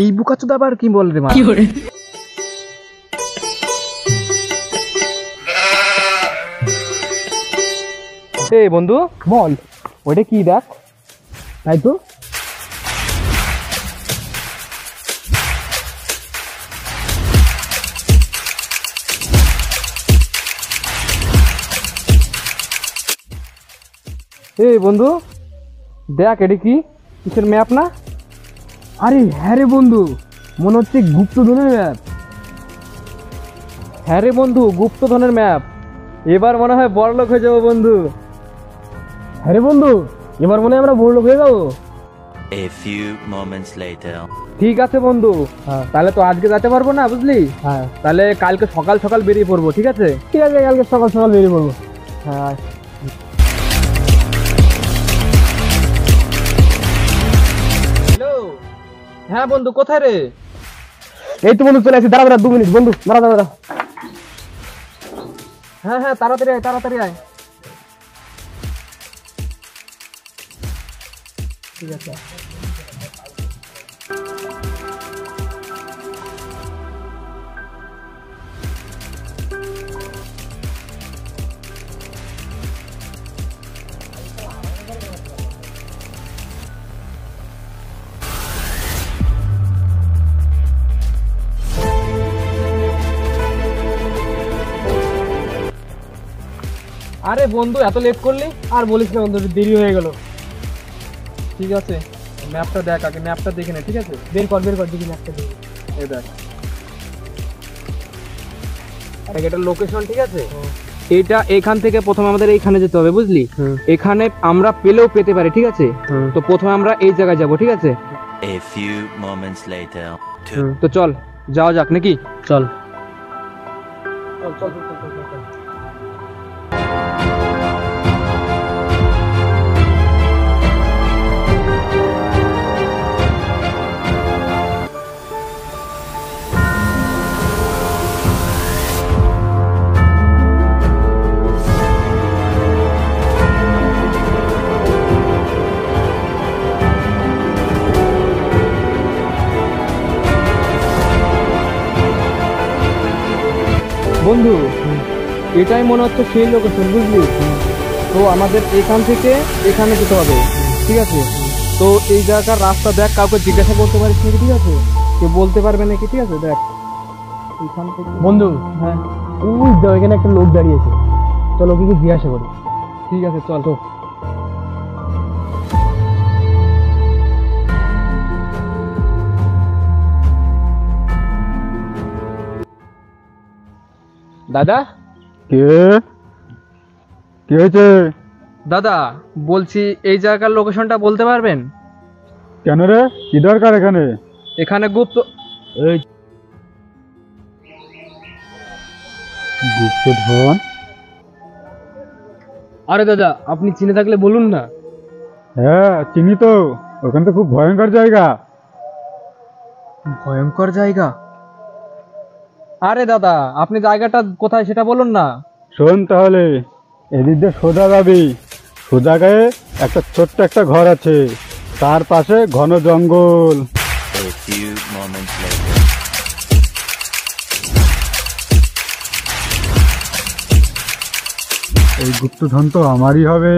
এই বুকাচোদা আবার কি বল রে মা? এ বন্ধু বল, ওইটা কি দেখ? তাই তো এই বন্ধু দেখ, এটা কি কিসের ম্যাপ না? আরে হ্যাঁ রে বন্ধু, মনে হচ্ছে গুপ্তধনের ম্যাপ। হ্যাঁ রে বন্ধু, গুপ্তধনের ম্যাপ। এবার মনে হয় বড়লোক হয়ে যাবো বন্ধু। হ্যাঁ রে বন্ধু, এবার মনে হয় আমরা বড়লোক হয়ে যাবো। A few moments later. ঠিক আছে বন্ধু, তাহলে তো আজকে যেতে পারবো না বুঝলি। হ্যাঁ, তাহলে কালকে সকাল সকাল বেরিয়ে পড়বো। ঠিক আছে ঠিক আছে, কালকে সকাল সকাল বেরিয়ে পড়বো। হ্যাঁ হ্যাঁ বন্ধু, কোথায় রে? এই তো বন্ধু চলে আসি, দাঁড়া 2 মিনিট বন্ধু, দাঁড়া। হ্যাঁ হ্যাঁ, তাড়াতাড়ি আয় তাড়াতাড়ি আয়। ঠিক আছে। আরে বন্ধু, এত লেট করলি? আর বলিস না বন্ধু, দেরি হয়ে গেল। ঠিক আছে, ম্যাপটা দেখ আগে, ম্যাপটা দেখে নে। ঠিক আছে, বের কর দেখি ম্যাপটা দেখি। এই দেখ, এটা লোকেশন। ঠিক আছে, এটা এখান থেকে প্রথমে আমাদের এইখানে যেতে হবে বুঝলি। এখানে আমরা পেলেও পেতে পারি। ঠিক আছে, তো প্রথমে আমরা এই জায়গায় যাব। ঠিক আছে। A few moments later. তো চল যাওয়া যাক নাকি? চল। বন্ধু, এটাই মনে হচ্ছে সেই লোকেশন বুঝলি। তো আমাদের এখান থেকে এখানে যেতে হবে। ঠিক আছে, তো এই জায়গার রাস্তা দেখ, কাউকে জিজ্ঞাসা করতে পারিস নাকি? ঠিক আছে, কেউ বলতে পারবে নাকি? ঠিক আছে দেখ এখান থেকে। বন্ধু হ্যাঁ, এখানে একটা লোক দাঁড়িয়েছে, চলো ওকে জিজ্ঞাসা করি। ঠিক আছে চল তো। দাদা, কে হয়েছে? দাদা বলছি, এই জায়গার লোকেশনটা বলতে পারবেন? কেন রে, কি দরকার এখানে? এখানে গুপ্তধন? আরে দাদা, আপনি চিনে থাকলে বলুন না। হ্যাঁ চিনি তো, ওখানে তো খুব ভয়ঙ্কর জায়গা। ভয়ঙ্কর জায়গা? আরে দাদা, আপনি জায়গাটা কোথায় সেটা বলুন না। শোন তাহলে, এদিক দিয়ে সোজা যাবি, সোজা গায়ে একটা ছোট্ট একটা ঘর আছে, তার পাশে ঘন জঙ্গল। A few moments later. এই গুপ্তধন তো আমারই হবে।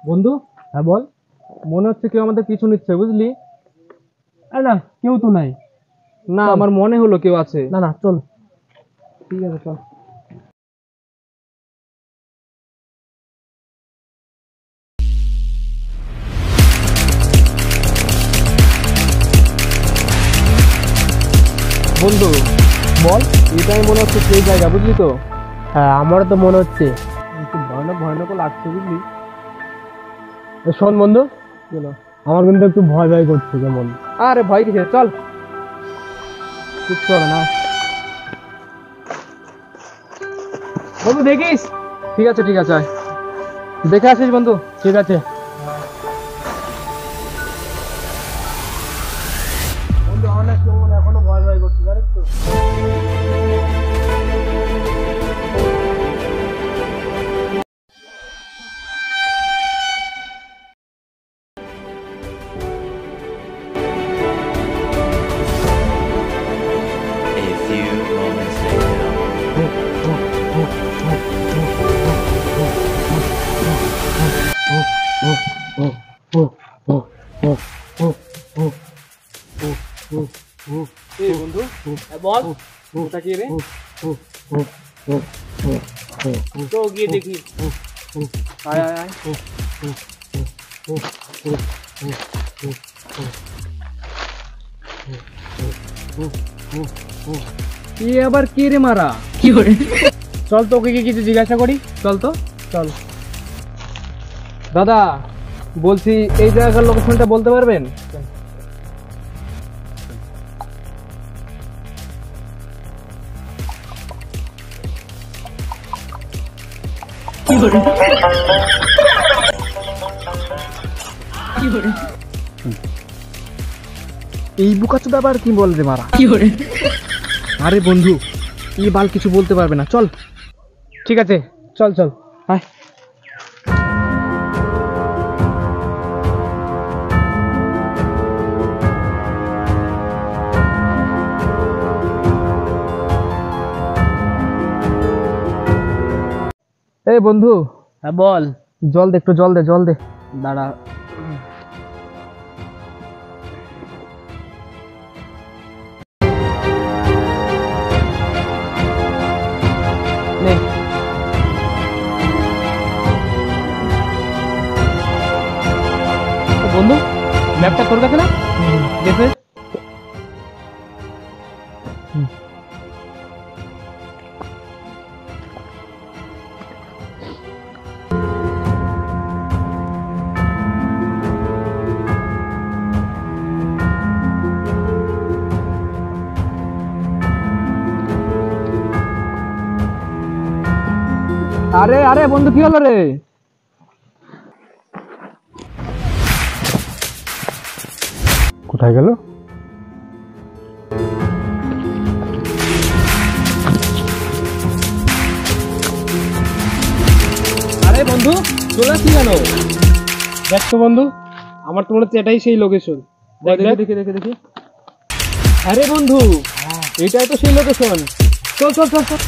বন্ধু হ্যাঁ বল। মনে হচ্ছে কেউ আমাদের পিছু নিচ্ছে বুঝলি। না, কেউ তো নাই। না, আমার মনে হলো কেউ আছে। না চল। ঠিক আছে চল। বন্ধু বল, এটাই মনে হচ্ছে সেই জায়গা, বুঝলি তো? হ্যাঁ আমারও তো মনে হচ্ছে। একটু ভয়ানক ভয়ানক লাগছে, বুঝলি? শোন বন্ধু, চলো। আমার কিন্তু একটু ভয় ভয় করছে কেমন। আরে ভয় কিসে, চল, কিচ্ছু হবে না। বন্ধু দেখিস? ঠিক আছে ঠিক আছে, আয়। দেখে আসিস বন্ধু। ঠিক আছে। বন্ধু অনেক এখনো ভয় ভয় করছে, জানিস তো? A few moments later. এই বন্ধু বল, ওটা কি রে? তো গিয়ে দেখি। আয় আয় আয়। এ আবার কে রে মারা? চল তো ওকে গিয়ে কিছু জিজ্ঞাসা করি। চল তো। চল। দাদা বলছি, এই জায়গার লোকেশনটা বলতে পারবেন? এই বুকাচোদা আবার কি বল রে মারা? আরে বন্ধু, এই বাল কিছু বলতে পারবে না, চল। ঠিক আছে, চল চল। আয়। এই বন্ধু, হ্যাঁ বল। জল দে, একটু জল দে, জল দে। দাঁড়া। নে। বন্ধু ম্যাপটা তোর কাছে না? দেখে। আরে আরে বন্ধু, কি হলো রে? কোথায় গেল? আরে বন্ধু চলে আসছি কেন? দেখ তো বন্ধু, আমার তো মনে হচ্ছে এটাই সেই লোকেশন। দেখ দেখ। দেখি দেখি দেখি। আরে বন্ধু, এটাই তো সেই লোকেশন। চল চল চল চল।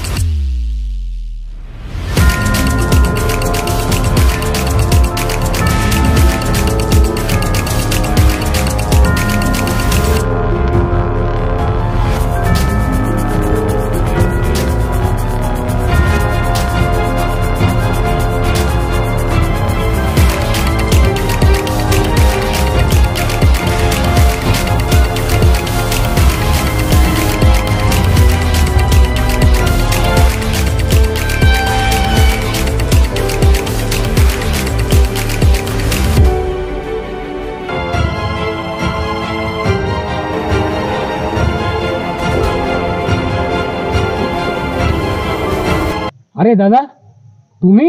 আরে দাদা, তুমি?